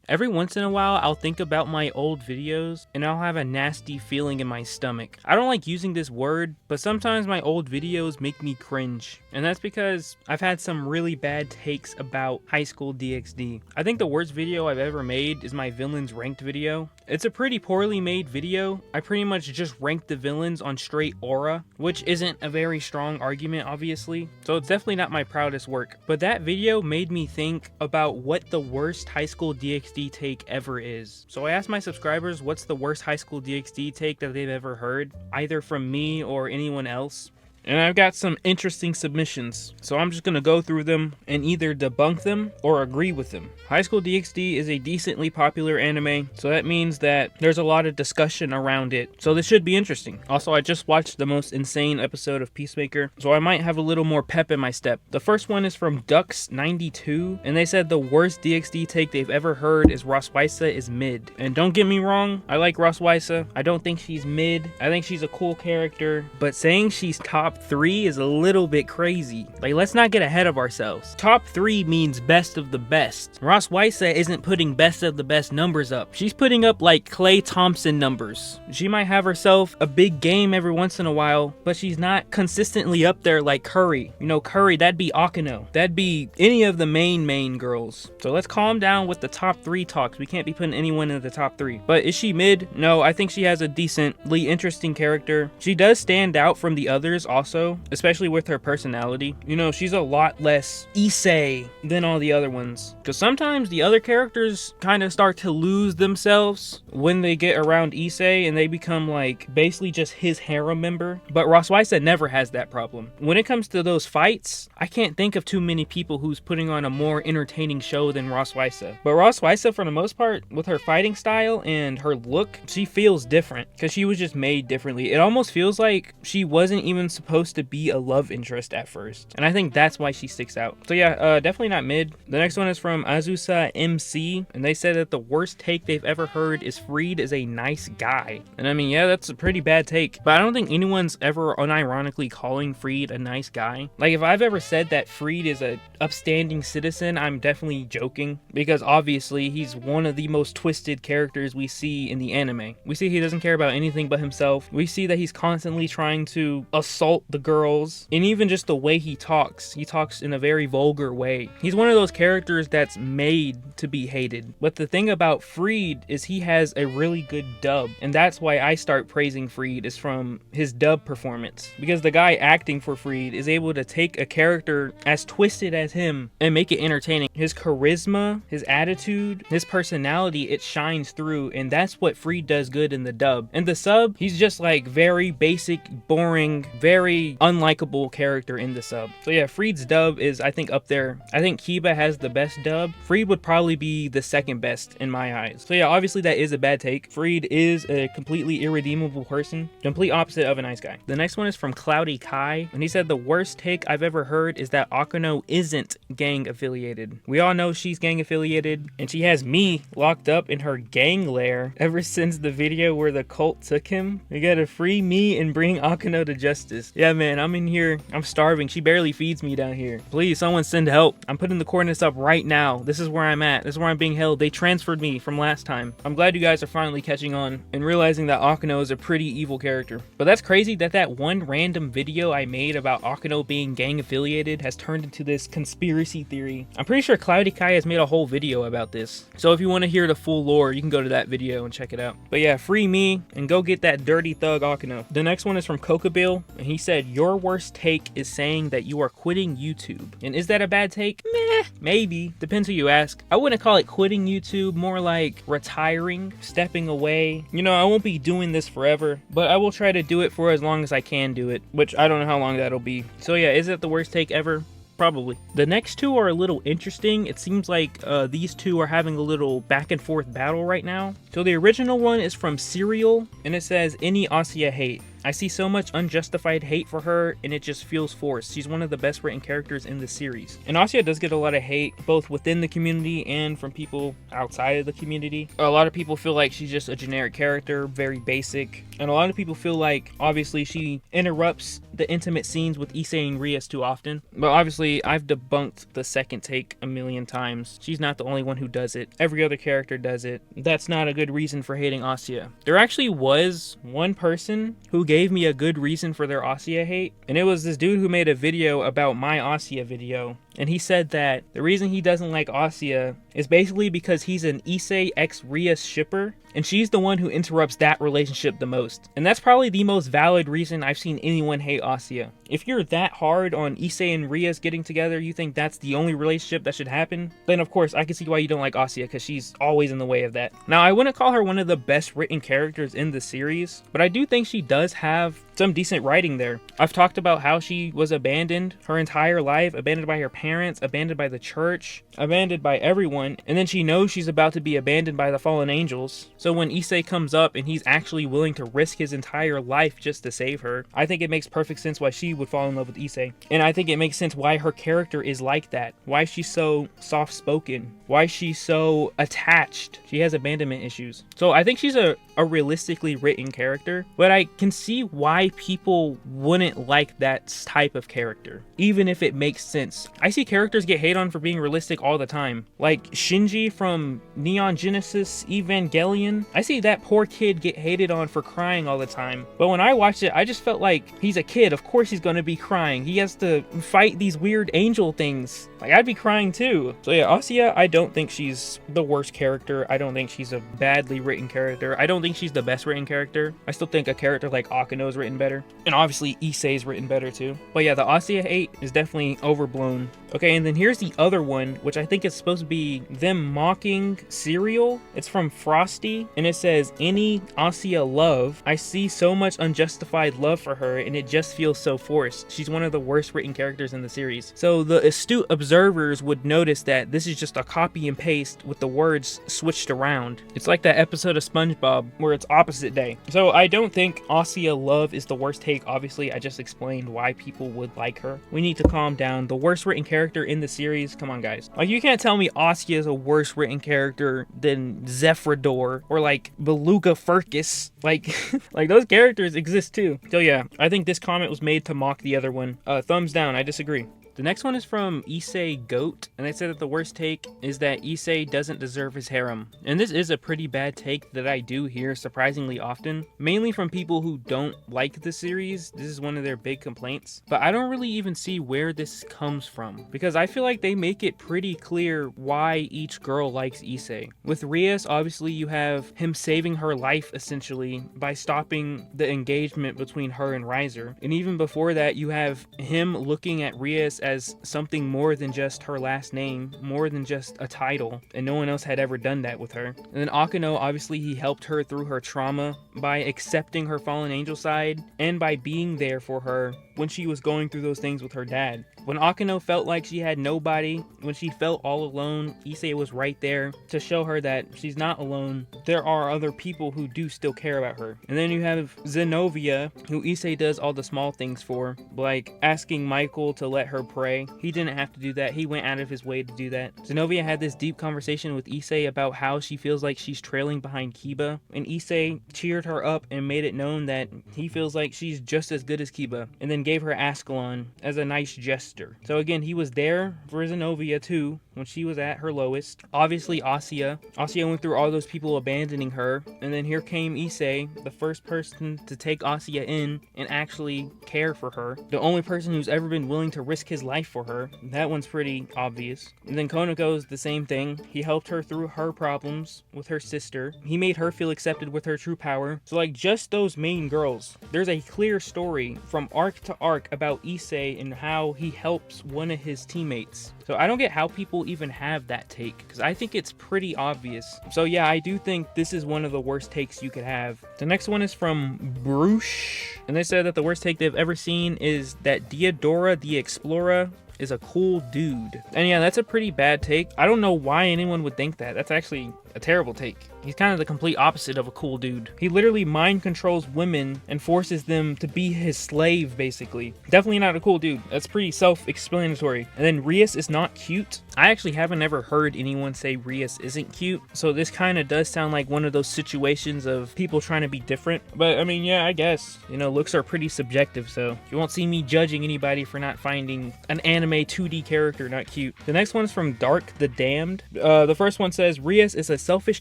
Every once in a while, I'll think about my old videos and I'll have a nasty feeling in my stomach. I don't like using this word, but sometimes my old videos make me cringe. And that's because I've had some really bad takes about high school DxD. I think the worst video I've ever made is my villains ranked video. It's a pretty poorly made video. I pretty much just ranked the villains on straight aura, which isn't a very strong argument, obviously. So it's definitely not my proudest work. But that video made me think about what the worst high school DxD take ever is. So I asked my subscribers what's the worst high school DxD take that they've ever heard, either from me or anyone else. And I've got some interesting submissions, so I'm just going to go through them and either debunk them or agree with them. High School DxD is a decently popular anime, so that means that there's a lot of discussion around it, so this should be interesting. Also, I just watched the most insane episode of Peacemaker, so I might have a little more pep in my step. The first one is from Dux92, and they said the worst DxD take they've ever heard is Roswisa is mid. And don't get me wrong, I like Roswisa. I don't think she's mid. I think she's a cool character, but saying she's top 3 is a little bit crazy. Like, let's not get ahead of ourselves. Top 3 means best of the best. Roswisa isn't putting best of the best numbers up. She's putting up like Klay Thompson numbers. She might have herself a big game every once in a while, but she's not consistently up there like Curry. You know, Curry, that'd be Akeno. That'd be any of the main girls. So let's calm down with the top 3 talks. We can't be putting anyone in the top 3. But is she mid? No, I think she has a decently interesting character. She does stand out from the others also, especially with her personality. You know, she's a lot less Issei than all the other ones, because sometimes the other characters kind of start to lose themselves when they get around Issei and they become like basically just his harem member. But Roswisa never has that problem. When it comes to those fights, I can't think of too many people who's putting on a more entertaining show than Roswisa. But Roswisa, for the most part, with her fighting style and her look, she feels different because she was just made differently. It almost feels like she wasn't even supposed to be a love interest at first, and I think that's why she sticks out. So yeah, definitely not mid. The next one is from Azusa MC, and they said that the worst take they've ever heard is Freed is a nice guy. And I mean, yeah, that's a pretty bad take, but I don't think anyone's ever unironically calling Freed a nice guy. Like, if I've ever said that Freed is a upstanding citizen, I'm definitely joking, because obviously he's one of the most twisted characters we see in the anime. We see he doesn't care about anything but himself. We see that he's constantly trying to assault the girls, and even just the way he talks in a very vulgar way. He's one of those characters that's made to be hated. But the thing about Freed is he has a really good dub, and that's why I start praising Freed, is from his dub performance, because the guy acting for Freed is able to take a character as twisted as him and make it entertaining. His charisma, his attitude, his personality, it shines through, and that's what Freed does good in the dub. And the sub, he's just like very basic, boring, very unlikable character in the sub. So yeah, Freed's dub is, I think, up there. I think Kiba has the best dub. Freed would probably be the second best in my eyes. So yeah, obviously that is a bad take. Freed is a completely irredeemable person, complete opposite of a nice guy. The next one is from Cloudy Kai, and he said the worst take I've ever heard is that Akeno isn't gang affiliated. We all know she's gang affiliated, and she has me locked up in her gang lair ever since the video where the cult took him. We gotta free me and bring Akeno to justice. Yeah, man, I'm in here. I'm starving. She barely feeds me down here. Please, someone send help. I'm putting the coordinates up right now. This is where I'm at. This is where I'm being held. They transferred me from last time. I'm glad you guys are finally catching on and realizing that Akeno is a pretty evil character. But that's crazy that that one random video I made about Akeno being gang affiliated has turned into this conspiracy theory. I'm pretty sure Cloudy Kai has made a whole video about this. So if you want to hear the full lore, you can go to that video and check it out. But yeah, free me and go get that dirty thug Akeno. The next one is from Cocabill, and he said, your worst take is saying that you are quitting YouTube. And is that a bad take? Meh, maybe. Depends who you ask. I wouldn't call it quitting YouTube, more like retiring, stepping away. You know, I won't be doing this forever, but I will try to do it for as long as I can do it, which I don't know how long that'll be. So yeah, is it the worst take ever? Probably. The next two are a little interesting. It seems like these two are having a little back and forth battle right now. So the original one is from Serial, and it says, any Asya hate. I see so much unjustified hate for her, and it just feels forced. She's one of the best written characters in the series. And Asuya does get a lot of hate, both within the community and from people outside of the community. A lot of people feel like she's just a generic character, very basic. And a lot of people feel like, obviously, she interrupts the intimate scenes with Issei and Rias too often. But obviously, I've debunked the second take a million times. She's not the only one who does it. Every other character does it. That's not a good reason for hating Asuya. There actually was one person who gave me a good reason for their Asuya hate. And it was this dude who made a video about my Asuya video. And he said that the reason he doesn't like Asuya is basically because he's an Issei x Rias shipper, and she's the one who interrupts that relationship the most. And that's probably the most valid reason I've seen anyone hate Asuya. If you're that hard on Issei and Rias getting together, you think that's the only relationship that should happen, then of course I can see why you don't like Asuya, because she's always in the way of that. Now, I wouldn't call her one of the best written characters in the series, but I do think she does have some decent writing there. I've talked about how she was abandoned her entire life, abandoned by her parents, abandoned by the church, abandoned by everyone, and then she knows she's about to be abandoned by the fallen angels. So when Issei comes up and he's actually willing to risk his entire life just to save her, I think it makes perfect sense why she would fall in love with Issei. And I think it makes sense why her character is like that, why she's so soft-spoken, why she's so attached. She has abandonment issues. So I think she's a realistically written character, but I can see why people wouldn't like that type of character, even if it makes sense. I see characters get hate on for being realistic all the time, like Shinji from Neon Genesis Evangelion. I see that poor kid get hated on for crying all the time, but when I watched it, I just felt like he's a kid. Of course he's gonna be crying. He has to fight these weird angel things. Like, I'd be crying too. So yeah, Asuya, I don't think she's the worst character. I don't think she's a badly written character. I don't think she's the best written character. I still think a character like Akeno is written better, and obviously Issei is written better too. But yeah, the Asuya hate is definitely overblown. Okay, and then here's the other one, which I think is supposed to be them mocking cereal. It's from Frosty, and it says, "Any Asuya love. I see so much unjustified love for her, and it just feels so forced. She's one of the worst written characters in the series." So the astute observers would notice that this is just a copy and paste with the words switched around. It's like that episode of SpongeBob where it's opposite day. So I don't think Asuya love is the worst take. Obviously, I just explained why people would like her. We need to calm down. The worst written character in the series, come on guys. Like, you can't tell me Asuya is a worse written character than Zephyrdor or like Beluga Furcus. Like, like those characters exist too. So yeah, I think this comment was made to mock the other one. Thumbs down, I disagree. The next one is from Issei Goat, and they said that the worst take is that Issei doesn't deserve his harem. And this is a pretty bad take that I do hear surprisingly often, mainly from people who don't like the series. This is one of their big complaints, but I don't really even see where this comes from, because I feel like they make it pretty clear why each girl likes Issei. With Rias, obviously you have him saving her life essentially by stopping the engagement between her and Riser, and even before that you have him looking at Rias as something more than just her last name, more than just a title, and no one else had ever done that with her. And then Akeno, obviously he helped her through her trauma by accepting her fallen angel side and by being there for her when she was going through those things with her dad. When Akeno felt like she had nobody, when she felt all alone, Issei was right there to show her that she's not alone. There are other people who do still care about her. And then you have Zenovia, who Issei does all the small things for, like asking Michael to let her pray. He didn't have to do that. He went out of his way to do that. Zenovia had this deep conversation with Issei about how she feels like she's trailing behind Kiba, and Issei cheered her up and made it known that he feels like she's just as good as Kiba, and then gave her Ascalon as a nice gesture. So again, he was there for Zenovia too when she was at her lowest. Obviously Asuya went through all those people abandoning her, and then here came Issei, the first person to take Asuya in and actually care for her, the only person who's ever been willing to risk his life for her. That one's pretty obvious. And then Konoko's the same thing. He helped her through her problems with her sister. He made her feel accepted with her true power. So like, just those main girls, there's a clear story from arc to arc about Issei and how he helps one of his teammates. So I don't get how people even have that take, because I think it's pretty obvious. So yeah, I do think this is one of the worst takes you could have. The next one is from Bruce, and they said that the worst take they've ever seen is that Diodora the Explorer is a cool dude. And yeah, that's a pretty bad take. I don't know why anyone would think that. That's actually a terrible take. He's kind of the complete opposite of a cool dude. He literally mind controls women and forces them to be his slave, basically. Definitely not a cool dude. That's pretty self-explanatory. And then Rias is not cute. I actually haven't ever heard anyone say Rias isn't cute. So this kind of does sound like one of those situations of people trying to be different. But I mean, yeah, I guess, you know, looks are pretty subjective. So you won't see me judging anybody for not finding an anime 2D character not cute. The next one's from Dark the Damned. The first one says, Rias is a selfish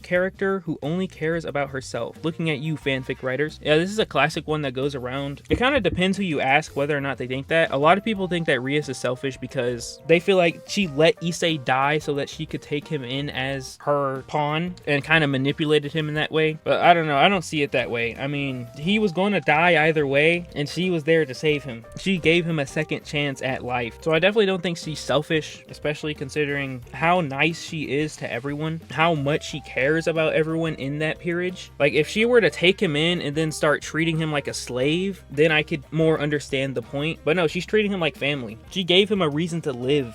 character who only cares about herself. Looking at you, fanfic writers. Yeah, this is a classic one that goes around. It kind of depends who you ask whether or not they think that. A lot of people think that Rias is selfish because they feel like she let Issei die so that she could take him in as her pawn and kind of manipulated him in that way. But I don't know. I don't see it that way. I mean, he was going to die either way and she was there to save him. She gave him a second chance at life. So I definitely don't think she's selfish, especially considering how nice she is to everyone, how much she cares about everyone in that peerage. Like, if she were to take him in and then start treating him like a slave, then I could more understand the point. But no, she's treating him like family. She gave him a reason to live.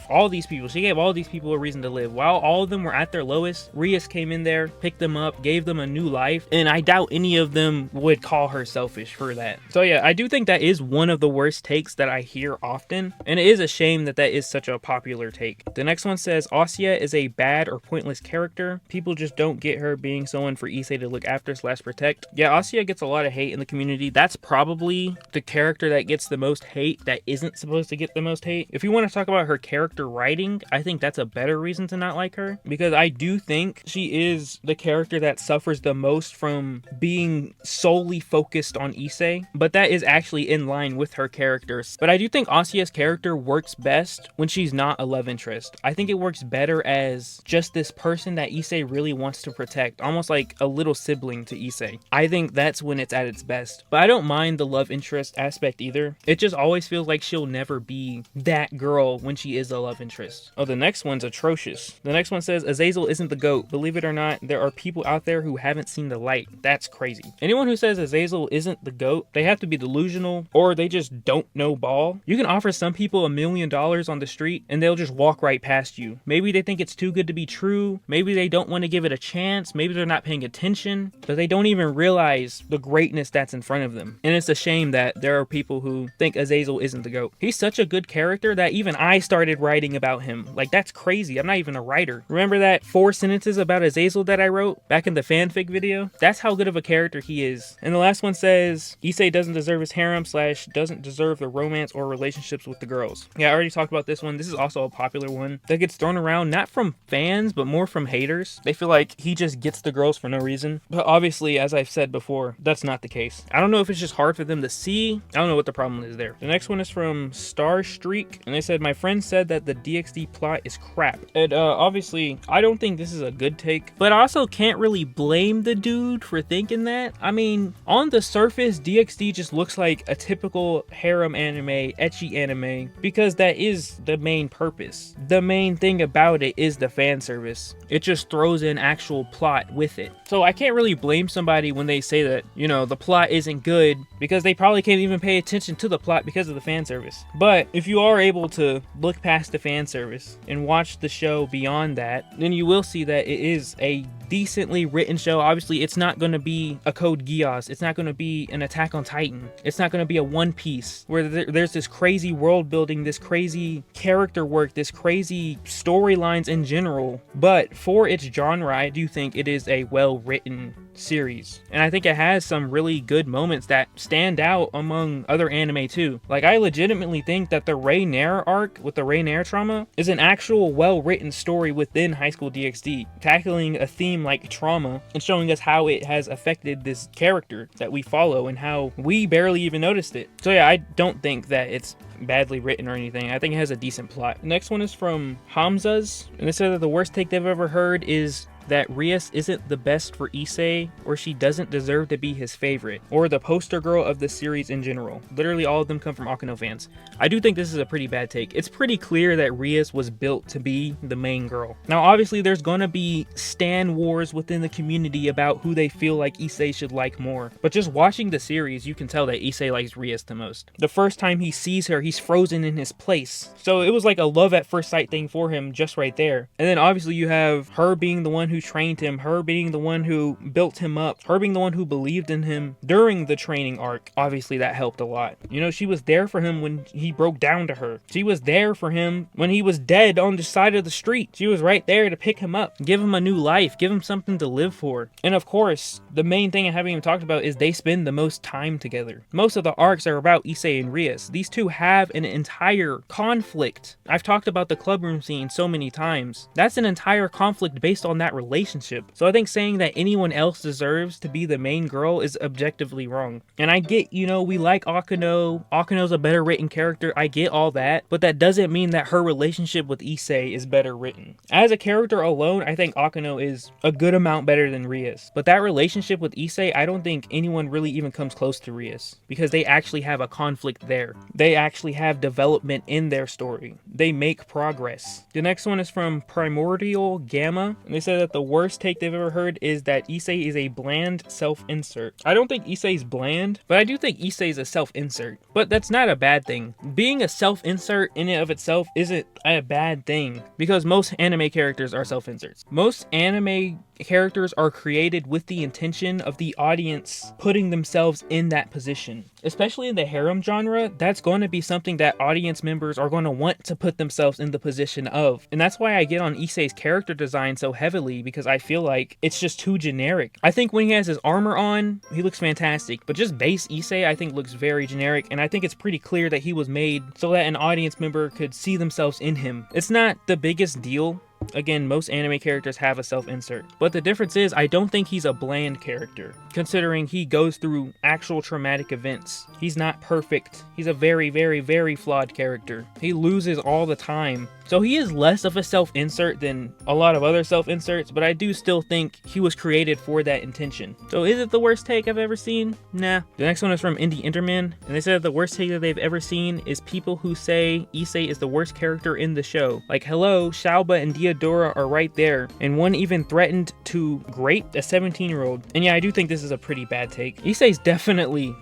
She gave all these people a reason to live. While all of them were at their lowest, Rias came in there, picked them up, gave them a new life, and I doubt any of them would call her selfish for that. So yeah, I do think that is one of the worst takes that I hear often, and it is a shame that that is such a popular take. The next one says, Asya is a bad or pointless character. People just don't get her being someone for Issei to look after / protect. Yeah, Asya gets a lot of hate in the community. That's probably the character that gets the most hate that isn't supposed to get the most hate. If you want to talk about her character writing, I think that's a better reason to not like her, because I do think she is the character that suffers the most from being solely focused on Issei, but that is actually in line with her characters. But I do think Asya's character works best when she's not a love interest. I think it works better as just this person that Issei really wants to protect, almost like a little sibling to Issei. I think that's when it's at its best. But I don't mind the love interest aspect either. It just always feels like she'll never be that girl when she is a love interest. Oh, the next one's atrocious. The next one says, Azazel isn't the GOAT. Believe it or not, there are people out there who haven't seen the light. That's crazy. Anyone who says Azazel isn't the GOAT, they have to be delusional, or they just don't know ball. You can offer some people $1 million on the street and they'll just walk right past you. Maybe they think it's too good to be true. Maybe they don't want to give it a chance. Maybe they're not paying attention, but they don't even realize the greatness that's in front of them. And it's a shame that there are people who think Azazel isn't the GOAT. He's such a good character that even I started writing about him. Like, that's crazy. I'm not even a writer. Remember that 4 sentences about Azazel that I wrote back in the fanfic video? That's how good of a character he is. And the last one says, Issei doesn't deserve his harem / doesn't deserve the romance or relationships with the girls. Yeah, I already talked about this one. This is also a popular one that gets thrown around, not from fans, but more from haters. They feel like he just gets the girls for no reason. But obviously, as I've said before, that's not the case. I don't know if it's just hard for them to see. I don't know what the problem is there. The next one is from Star Streak, and they said, my friend said that the DxD plot is crap. And obviously, I don't think this is a good take, but I also can't really blame the dude for thinking that. I mean, on the surface, DxD just looks like a typical harem anime, ecchi anime, because that is the main purpose. The main thing about it is the fan service. It just throws in actual plot with it. So I can't really blame somebody when they say that, you know, the plot isn't good, because they probably can't even pay attention to the plot because of the fan service. But if you are able to look past the fan service and watch the show beyond that, then you will see that it is a decently written show. Obviously, it's not going to be a Code Geass. It's not going to be an Attack on Titan. It's not going to be a One Piece where there's this crazy world building, this crazy character work, this crazy storylines in general. But for its genre, I do think it is a well-written series, and I think it has some really good moments that stand out among other anime too. Like, I legitimately think that the Rey Nair arc with the Rey Nair trauma is an actual well-written story within High School DxD, tackling a theme like trauma and showing us how it has affected this character that we follow and how we barely even noticed it. So yeah, I don't think that it's badly written or anything. I think it has a decent plot. The next one is from Hamza's, and they said that the worst take they've ever heard is that Rias isn't the best for Issei, or she doesn't deserve to be his favorite, or the poster girl of the series in general. Literally all of them come from Akeno fans. I do think this is a pretty bad take. It's pretty clear that Rias was built to be the main girl. Now obviously there's gonna be stan wars within the community about who they feel like Issei should like more, but just watching the series you can tell that Issei likes Rias the most. The first time he sees her, he's frozen in his place. So it was like a love at first sight thing for him just right there. And then obviously you have her being the one who trained him, her being the one who built him up, her being the one who believed in him during the training arc. Obviously that helped a lot. You know, she was there for him when he broke down to her. She was there for him when he was dead on the side of the street. She was right there to pick him up, give him a new life, give him something to live for. And of course, the main thing I haven't even talked about is they spend the most time together. Most of the arcs are about Issei and Rias. These two have an entire conflict. I've talked about the clubroom scene so many times. That's an entire conflict based on that relationship. So I think saying that anyone else deserves to be the main girl is objectively wrong. And I get, you know, we like Akeno. Akeno's a better written character. I get all that. But that doesn't mean that her relationship with Issei is better written. As a character alone, I think Akeno is a good amount better than Rias. But that relationship with Issei, I don't think anyone really even comes close to Rias. Because they actually have a conflict there. They actually have development in their story. They make progress. The next one is from Primordial Gamma. And they said that the worst take they've ever heard is that Issei is a bland self-insert. I don't think Issei's bland, but I do think Issei is a self-insert. But that's not a bad thing. Being a self-insert in and of itself isn't a bad thing, because most anime characters are self-inserts. Most anime characters are created with the intention of the audience putting themselves in that position. Especially in the harem genre, that's going to be something that audience members are going to want to put themselves in the position of. And that's why I get on Issei's character design so heavily, because I feel like it's just too generic. I think when he has his armor on, he looks fantastic, but just base Issei I think looks very generic, and I think it's pretty clear that he was made so that an audience member could see themselves in him. It's not the biggest deal. Again, most anime characters have a self-insert. But the difference is, I don't think he's a bland character, considering he goes through actual traumatic events. He's not perfect. He's a very, very, very flawed character. He loses all the time. So he is less of a self-insert than a lot of other self-inserts, but I do still think he was created for that intention. So is it the worst take I've ever seen? Nah. The next one is from Indie Enderman, and they said the worst take that they've ever seen is people who say Issei is the worst character in the show. Like, hello, Shalba and Diodora are right there, and one even threatened to grape a 17-year-old. And yeah, I do think this is a pretty bad take. Issei's definitely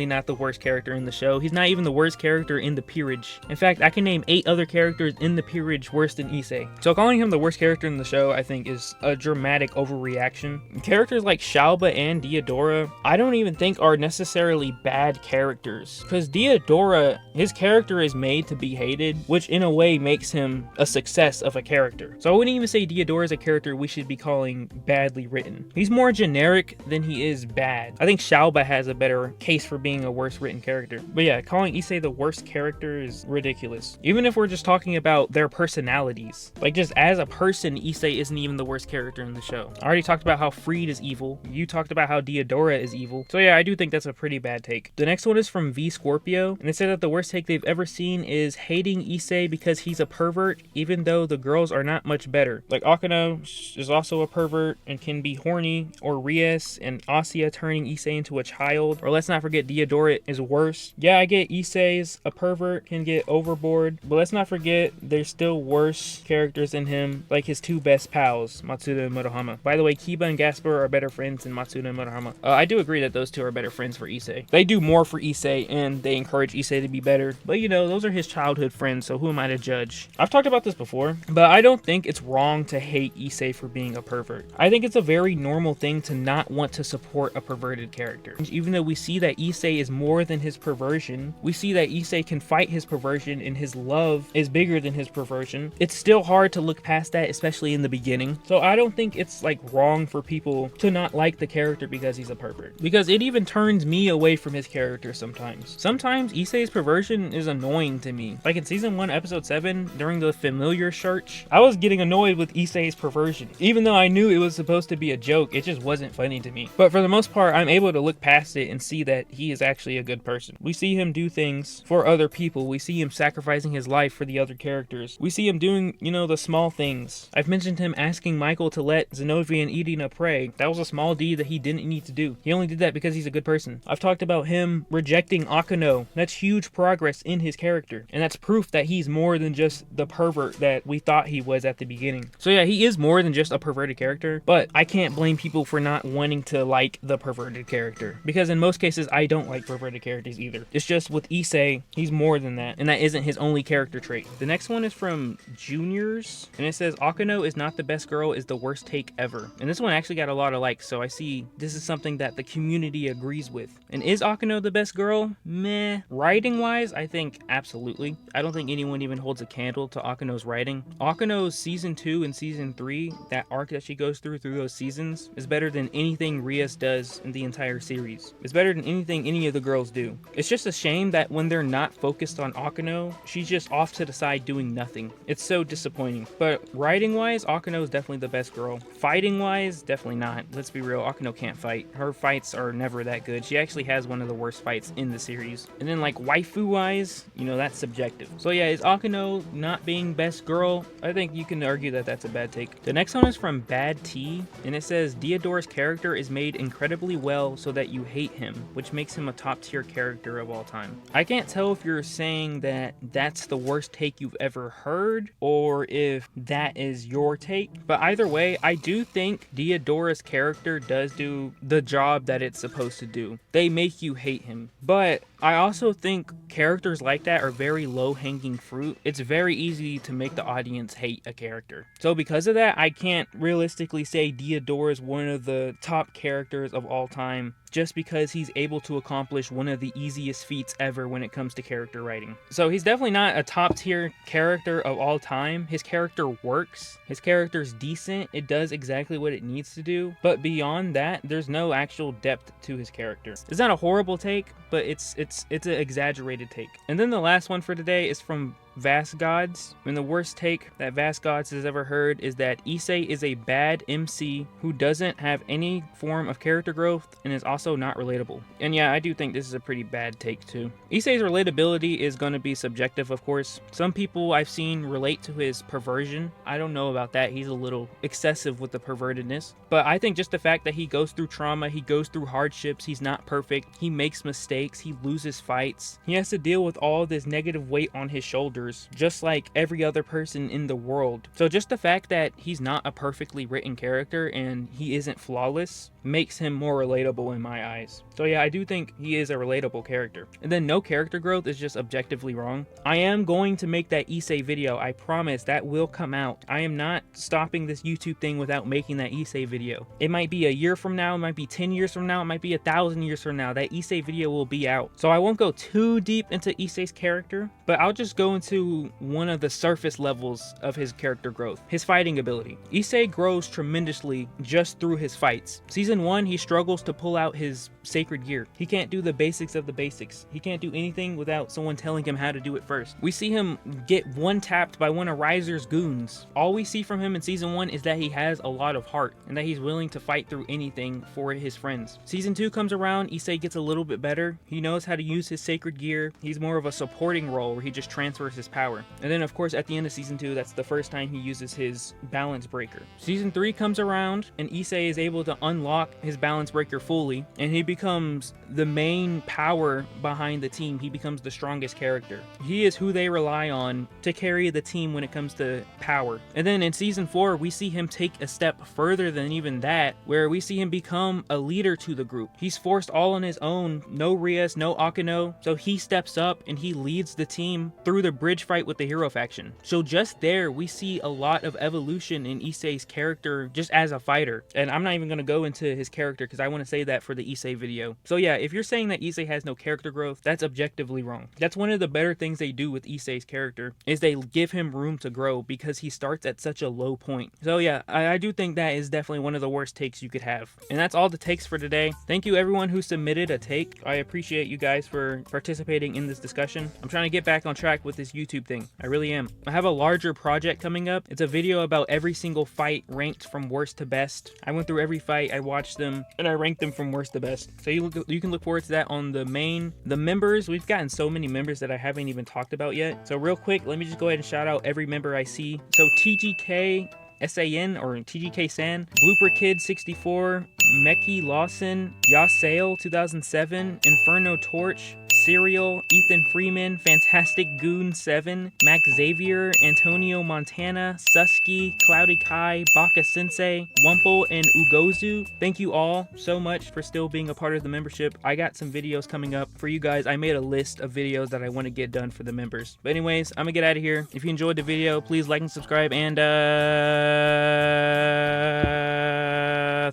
not the worst character in the show. He's not even the worst character in the peerage. In fact, I can name 8 other characters in the peerage worse than Issei. So calling him the worst character in the show, I think, is a dramatic overreaction. Characters like Shalba and Diodora, I don't even think are necessarily bad characters. Because Diodora, his character is made to be hated, which in a way makes him a success of a character. So I wouldn't even say Diodora is a character we should be calling badly written. He's more generic than he is bad. I think Shalba has a better case for being a worse written character. But yeah, calling Issei the worst character is ridiculous. Even if we're just talking about their personalities. Like, just as a person, Issei isn't even the worst character in the show. I already talked about how Freed is evil. You talked about how Diodora is evil. So yeah, I do think that's a pretty bad take. The next one is from V Scorpio, and they said that the worst take they've ever seen is hating Issei because he's a pervert, even though the girls are not much better. Like, Akeno is also a pervert and can be horny, or Rias and Asya turning Issei into a child, or let's not forget Diodora is worse. Yeah, I get Issei's a pervert, can get overboard, but let's not forget there's still worse characters than him, like his 2 best pals, Matsuda and Murahama. By the way, Kiba and Gasper are better friends than Matsuda and Murahama. I do agree that those 2 are better friends for Issei. They do more for Issei, and they encourage Issei to be better, but you know, those are his childhood friends, so who am I to judge? I've talked about this before, but I don't think it's wrong to hate Issei for being a pervert. I think it's a very normal thing to not want to support a perverted character. Even though we see that Issei is more than his perversion, we see that Issei can fight his perversion and his love is bigger than his perversion. It's still hard to look past that, especially in the beginning. So I don't think it's like wrong for people to not like the character because he's a pervert, because it even turns me away from his character sometimes. Sometimes Issei's perversion is annoying to me. Like in season 1 episode 7, during the familiar search, I was getting annoyed with Issei's perversion. Even though I knew it was supposed to be a joke, it just wasn't funny to me. But for the most part, I'm able to look past it and see that he is actually a good person. We see him do things for other people. We see him sacrificing his life for the other characters. characters. We see him doing, you know, the small things. I've mentioned him asking Michael to let Zenobia and Edina pray. That was a small deed that he didn't need to do. He only did that because he's a good person. I've talked about him rejecting Akeno. That's huge progress in his character. And that's proof that he's more than just the pervert that we thought he was at the beginning. So yeah, he is more than just a perverted character, but I can't blame people for not wanting to like the perverted character. Because in most cases, I don't like perverted characters either. It's just with Issei, he's more than that. And that isn't his only character trait. The next one is from Juniors. And it says, Akeno is not the best girl is the worst take ever. And this one actually got a lot of likes. So I see this is something that the community agrees with. And is Akeno the best girl? Meh. Writing wise, I think absolutely. I don't think anyone even holds a candle to Akeno's writing. Akeno's season 2 and season 3, that arc that she goes through those seasons, is better than anything Rias does in the entire series. It's better than anything any of the girls do. It's just a shame that when they're not focused on Akeno, she's just off to the side doing nothing. It's so disappointing. But writing wise, Akeno is definitely the best girl. Fighting wise, definitely not. Let's be real, Akeno can't fight. Her fights are never that good. She actually has one of the worst fights in the series. And then like waifu wise, you know, that's subjective. So yeah, is Akeno not being best girl? I think you can argue that that's a bad take. The next one is from Bad T, and it says Diadora's character is made incredibly well so that you hate him, which makes him a top tier character of all time. I can't tell if you're saying that that's the worst take you've ever heard or if that is your take, but either way, I do think Diadora's character does do the job that it's supposed to do. They make you hate him, but I also think characters like that are very low-hanging fruit. It's very easy to make the audience hate a character. So because of that, I can't realistically say Diodora is one of the top characters of all time just because he's able to accomplish one of the easiest feats ever when it comes to character writing. So he's definitely not a top tier character of all time. His character works. His character's decent. It does exactly what it needs to do. But beyond that, there's no actual depth to his character. It's not a horrible take, but it's an exaggerated take. And then the last one for today is from Vast Gods. And the worst take that Vast Gods has ever heard is that Issei is a bad MC who doesn't have any form of character growth and is also not relatable. And yeah, I do think this is a pretty bad take too. Issei's relatability is going to be subjective, of course. Some people I've seen relate to his perversion. I don't know about that. He's a little excessive with the pervertedness. But I think just the fact that he goes through trauma, he goes through hardships, he's not perfect, he makes mistakes, he loses fights. He has to deal with all this negative weight on his shoulders, just like every other person in the world. So just the fact that he's not a perfectly written character and he isn't flawless makes him more relatable in my eyes. So yeah, I do think he is a relatable character. And then no character growth is just objectively wrong. I am going to make that Issei video. I promise that will come out. I am not stopping this YouTube thing without making that Issei video. It might be a year from now, it might be 10 years from now, it might be 1,000 years from now. That Issei video will be out. So I won't go too deep into Issei's character, but I'll just go into one of the surface levels of his character growth. His fighting ability. Issei grows tremendously just through his fights. Season 1, he struggles to pull out his sacred gear. He can't do the basics of the basics. He can't do anything without someone telling him how to do it first. We see him get one-tapped by one of Riser's goons. All we see from him in season 1 is that he has a lot of heart and that he's willing to fight through anything for his friends. Season 2 comes around, Issei gets a little bit better. He knows how to use his sacred gear. He's more of a supporting role where he just transfers his power. And then of course at the end of season 2, that's the first time he uses his balance breaker. Season 3 comes around and Issei is able to unlock his balance breaker fully and he becomes the main power behind the team. He becomes the strongest character. He is who they rely on to carry the team when it comes to power. And then in season 4, we see him take a step further than even that, where we see him become a leader to the group. He's forced all on his own, no Rias, no Akeno, so he steps up and he leads the team through the bridge fight with the hero faction. So just there, we see a lot of evolution in Issei's character just as a fighter. And I'm not even going to go into his character because I want to say that for the Issei video. So yeah, if you're saying that Issei has no character growth, that's objectively wrong. That's one of the better things they do with Issei's character, is they give him room to grow because he starts at such a low point. So yeah, I do think that is definitely one of the worst takes you could have. And that's all the takes for today. Thank you everyone who submitted a take. I appreciate you guys for participating in this discussion. I'm trying to get back on track with this YouTube YouTube thing. I really am. I have a larger project coming up. It's a video about every single fight ranked from worst to best. I went through every fight, I watched them, and I ranked them from worst to best. So you can look forward to that on the members. We've gotten so many members that I haven't even talked about yet. So real quick, let me just go ahead and shout out every member I see. So TGK SAN or TGK San, Blooper Kid 64, Meki Lawson, Yasale 2007, Inferno Torch, Serial, Ethan Freeman, Fantastic Goon 7, Max Xavier, Antonio Montana, Susky, Cloudy Kai, Baka Sensei, Wumple, and Ugozu. Thank you all so much for still being a part of the membership. I got some videos coming up for you guys. I made a list of videos that I want to get done for the members. But anyways, I'm gonna get out of here. If you enjoyed the video, please like and subscribe, and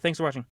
thanks for watching.